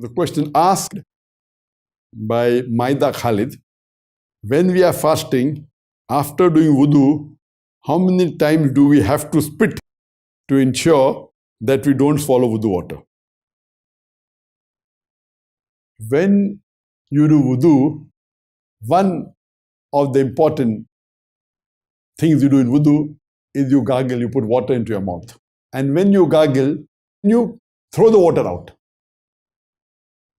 The question asked by Maida Khalid, when we are fasting, after doing wudu, how many times do we have to spit to ensure that we don't swallow wudu water? When you do wudu, one of the important things you do in wudu is you gargle, you put water into your mouth. And when you gargle, you throw the water out.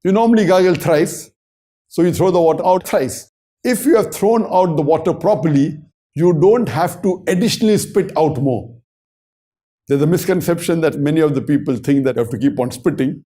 You normally gargle thrice, so you throw the water out thrice. If you have thrown out the water properly, you don't have to additionally spit out more. There's a misconception that many of the people think that you have to keep on spitting.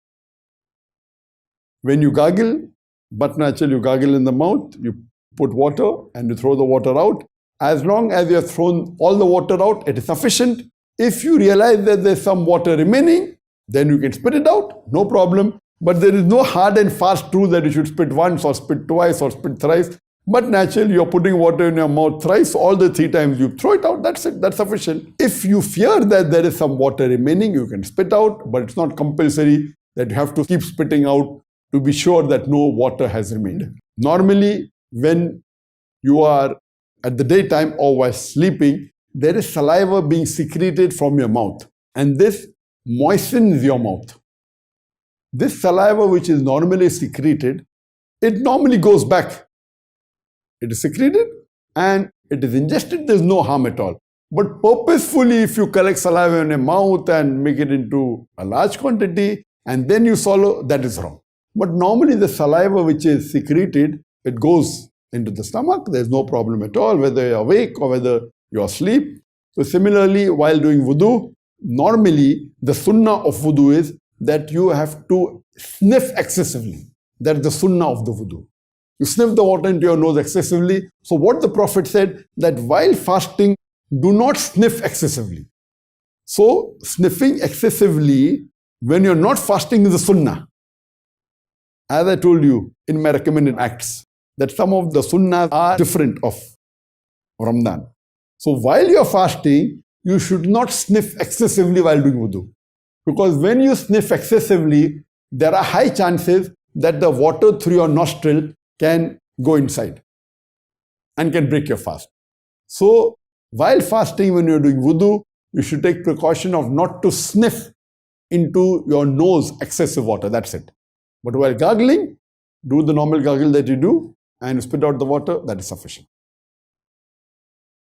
When you gargle, but naturally you gargle in the mouth, you put water and you throw the water out. As long as you have thrown all the water out, it is sufficient. If you realize that there's some water remaining, then you can spit it out, no problem. But there is no hard and fast rule that you should spit once or spit twice or spit thrice. But naturally, you're putting water in your mouth thrice, all the 3 times you throw it out, that's it, that's sufficient. If you fear that there is some water remaining, you can spit out, but it's not compulsory that you have to keep spitting out to be sure that no water has remained. Normally, when you are at the daytime or while sleeping, there is saliva being secreted from your mouth, and this moistens your mouth. This saliva, which is normally secreted, it normally goes back. It is secreted and it is ingested, there's no harm at all. But purposefully, if you collect saliva in your mouth and make it into a large quantity and then you swallow, that is wrong. But normally the saliva which is secreted, it goes into the stomach, there's no problem at all, whether you're awake or whether you're asleep. So similarly, while doing wudu, normally the sunnah of wudu is that you have to sniff excessively. That's the sunnah of the wudu. You sniff the water into your nose excessively. So what the Prophet said, that while fasting, do not sniff excessively. So sniffing excessively when you're not fasting is the sunnah. As I told you in my recommended acts, that some of the sunnahs are different of Ramadan. So while you're fasting, you should not sniff excessively while doing wudu. Because when you sniff excessively, there are high chances that the water through your nostril can go inside and can break your fast. So while fasting, when you're doing wudu, you should take precaution of not to sniff into your nose excessive water, that's it. But while gargling, do the normal gargle that you do and spit out the water, that is sufficient.